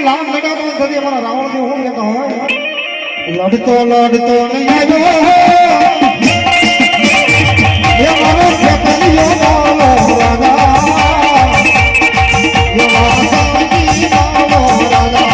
રામ લડ્યા તો થતી અમારા રાવણ થી હું કહેતો હોય લડતો લડતો નહીં આવ્યો એ મારો ખેતરીયો બાલો રાજા એ મારો ખેતરી બાલો રાજા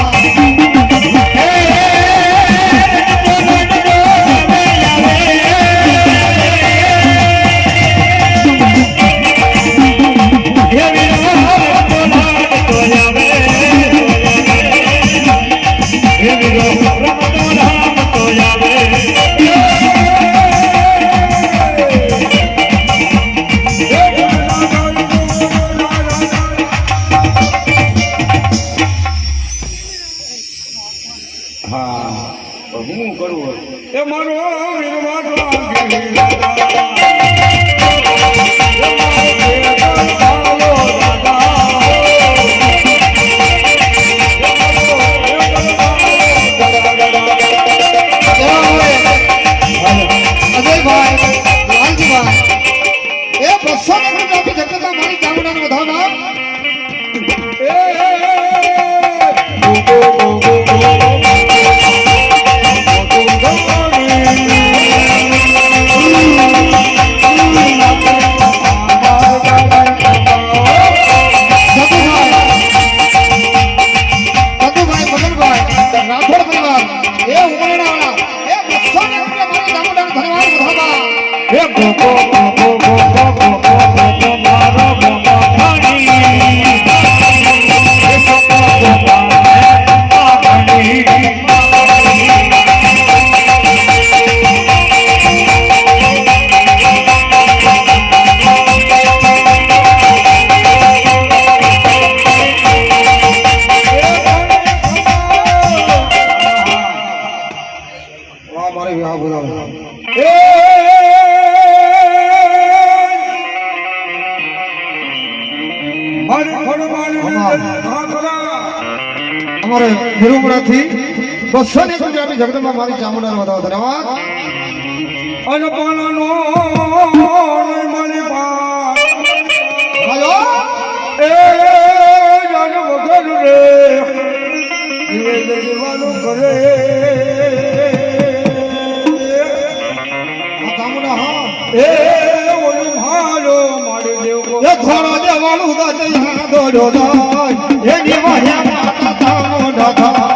અમારે હિરુમડાથી 200 ગુજરાતી જગદંબા મારી ચામુંડાનો વધાવો ધન્યવાદ અને પાણાનો મારી પા હાલો એ જાન વગર રે જીવે દેવાનું કરે આ ચામુંડા હા એ ઓલી મારો મારી દેવ એ થોરો દેવાળું ગાતે યા દોડો જાય એ નિવાયા માતા તાનો ડાઢા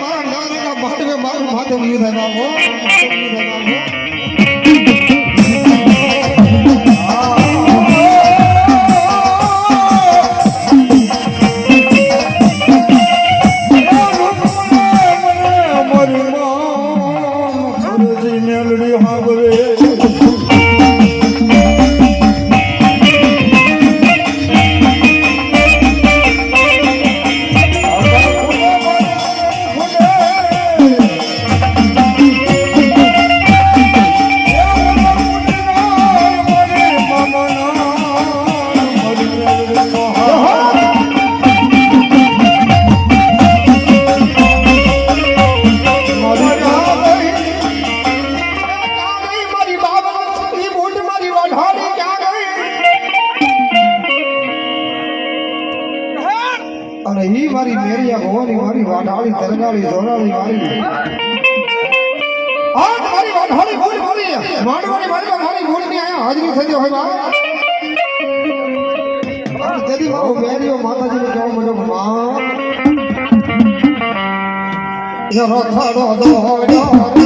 મારા નાના બાટવે મારું માથે ઉયું થાય બાબો મારી મેરિયા ભવાની મારી વાડાળી તરગાળી ધોરાળી મારી આ મારી વાડાળી ભૂલ મારી માંડવાની મારી ભૂલ ની આયા હાજરી થઈ હોય બા તેદી મારો મેરિયો માતાજીને કહેવા માંડ્યો માં યો રથડો દોડ્યો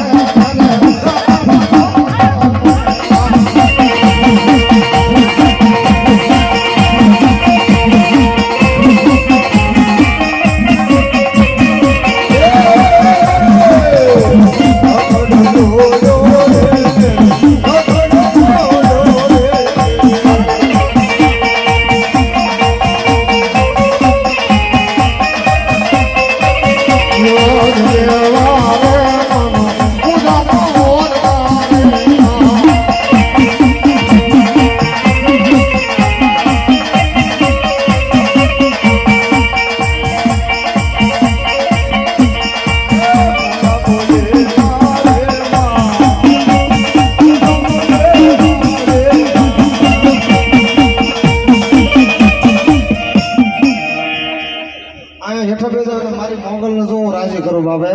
મારી મોગલ ને જો રાજી કરો બાબે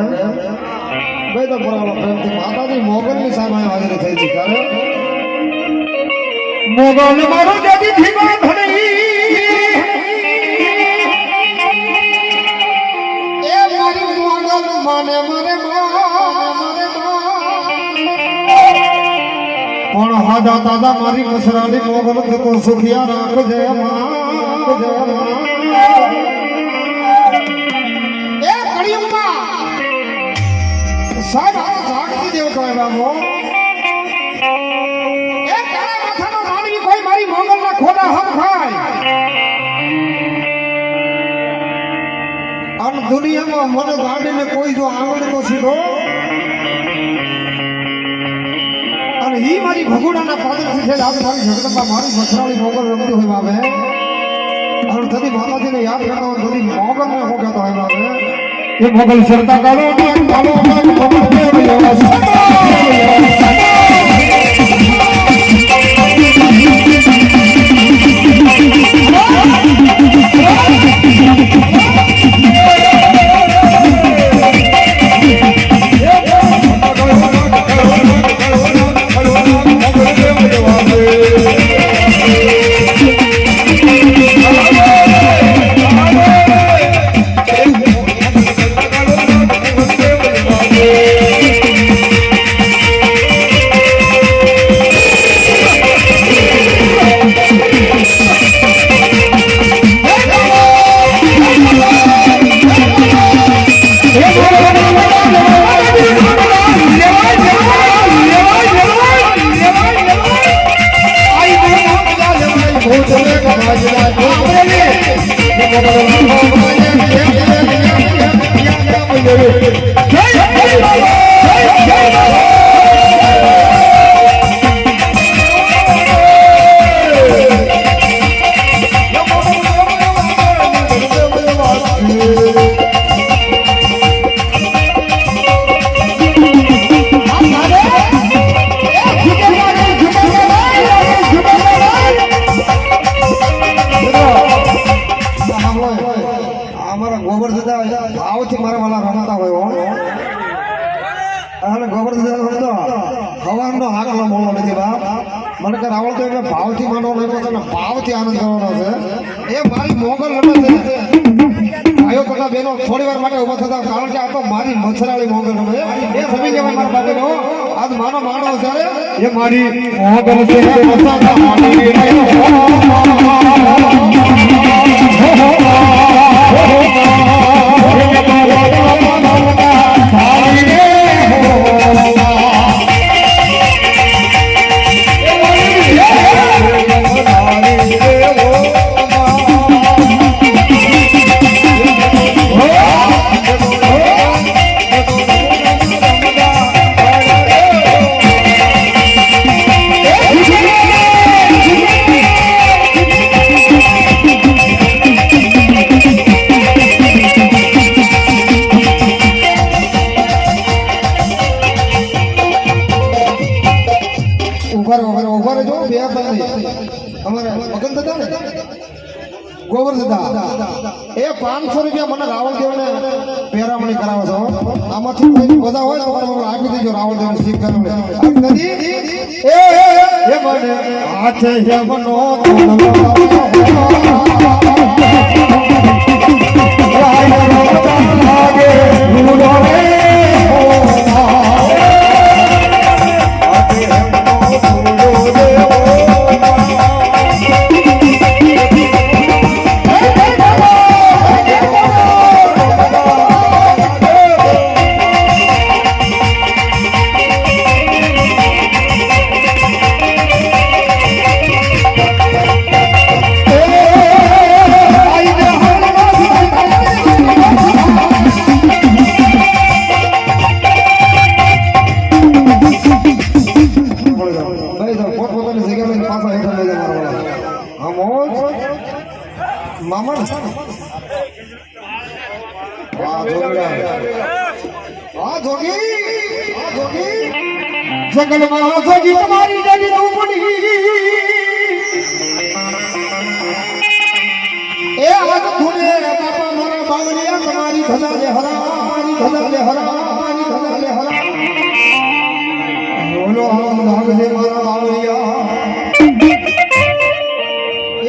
બે તો બરાબર પ્રેમથી માતાજી મોગલ ની સામે હાજરી થઈ હતી ત્યારે મોગલ મારો દાદી ધીમા ધણી એ મારી મોગલ માને મારે પણ હાદા દાદા મારી મસરાની મોગલ તો સુખિયા રાખજે માં સાહેબ આ જાગતી દેવ કહે બાબો એ તારા માથાનો માનવી કોઈ મારી મોગલના ખોડા હમ ખાય અને દુનિયામાં મને ગાડીને કોઈ જો આંગણ તો સીધો અને ઈ મારી ભગુડાના પાદરથી છે આપ મારી જગદંબા મારી મસરાળી મોગલ રમતી હોય બાબે અને તદી માતાજીને યાદ કરતા હોય તદી મોગલને હું કહેતો હોય બાબે ये मोगल सरता कालो कालो मोगल ભાવથી મારા વાલા રમતા હોય મને કે રાવળ તો એટલે ભાવથી માનવાનો છે ને ભાવથી આનંદ કરવાનો છે એ મારી મોગલ રમે છે ભાઈઓ તથા બહેનો થોડી વાર માટે ઉભા થતા કારણ કે આ તો મારી મચ્છરાળી મોગલ રમે એ સભી કહેવાય મારા બાપેનો આજ માનો માણો છે એ મારી મોગલ છે ગોબર દાદા એ 500 રૂપિયા મને રાવળ દેવને પેરામણી કરાવો છો આમાંથી બધા હોય તો આપી દેજો રાવળ દેવને શીખ કરાવડે નદી એ મને હાથે જમનો जंगल में जोगी तुम्हारी जगी रूपनी ए आज धुने बापा मारा बावलिया तुम्हारी धजा ले हरा हमारी धजा ले हरा हमारी धजा ले हरा बोलो हम भाग ले मारा बावलिया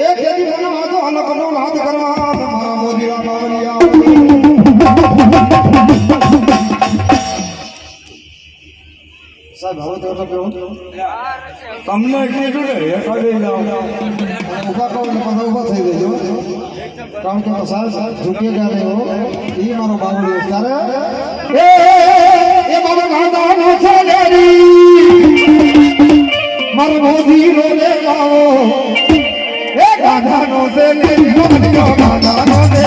ए तेरी मन मातो हलक नो हाथ करवा मारा मोदीरा बावलिया સાહેબ હવે તો તમને એટલી જોડે હેઠળ જાઓ ઊભા કહો ને પાછા ઊભા થઈ જજો કારણ કે સાહેબ ઝૂકે ગયા હો એ મારો બાવળીઓ ત્યારે એ મારો ગાદાનો છે મારો મોદી નો લે જાઓ એ ગાદાનો છે ગાદાનો છે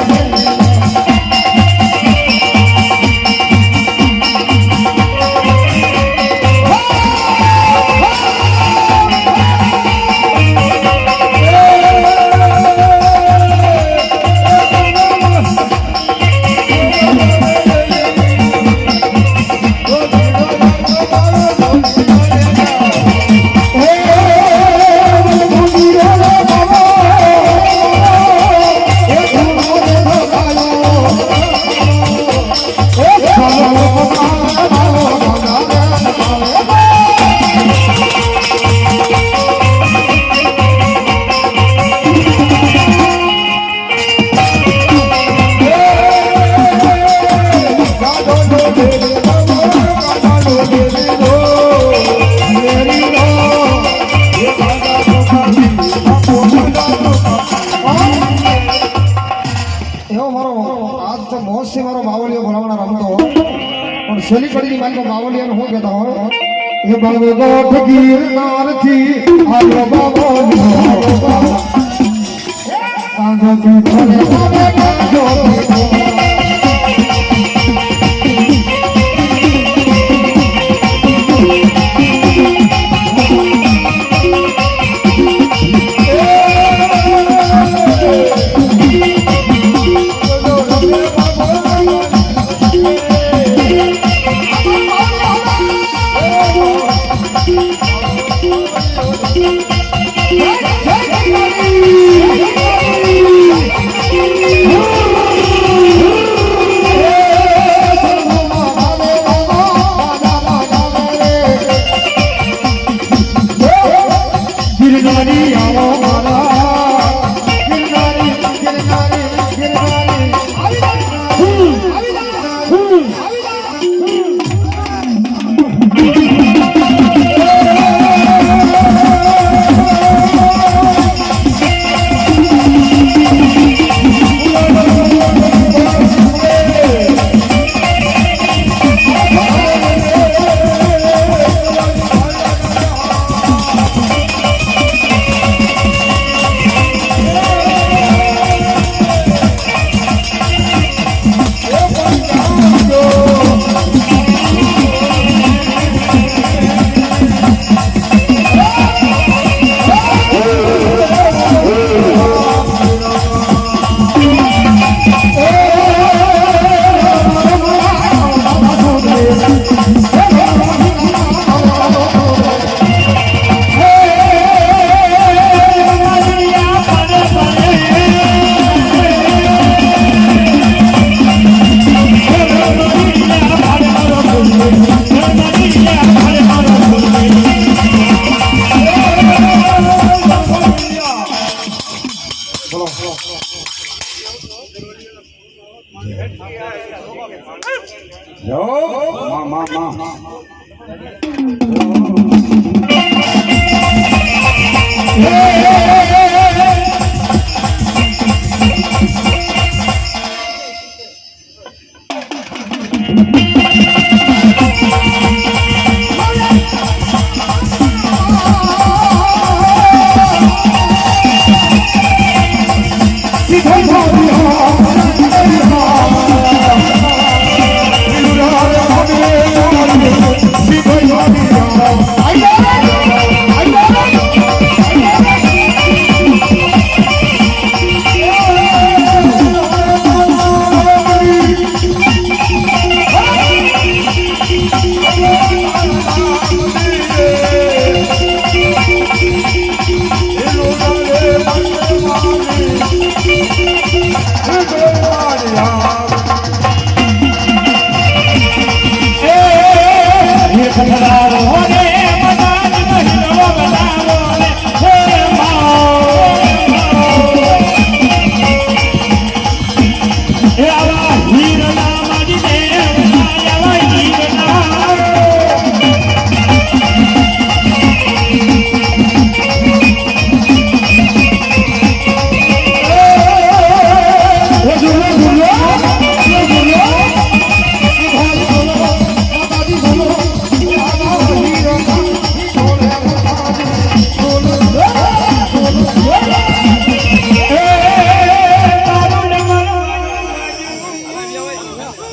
છેલ્લી કડીની વાતમાં બાવલિયાને શું કહેતા હોય એ બાબો ગોઠ ગીરનારથી આલો બાબો આગો પીઠને જો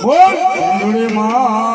બોલ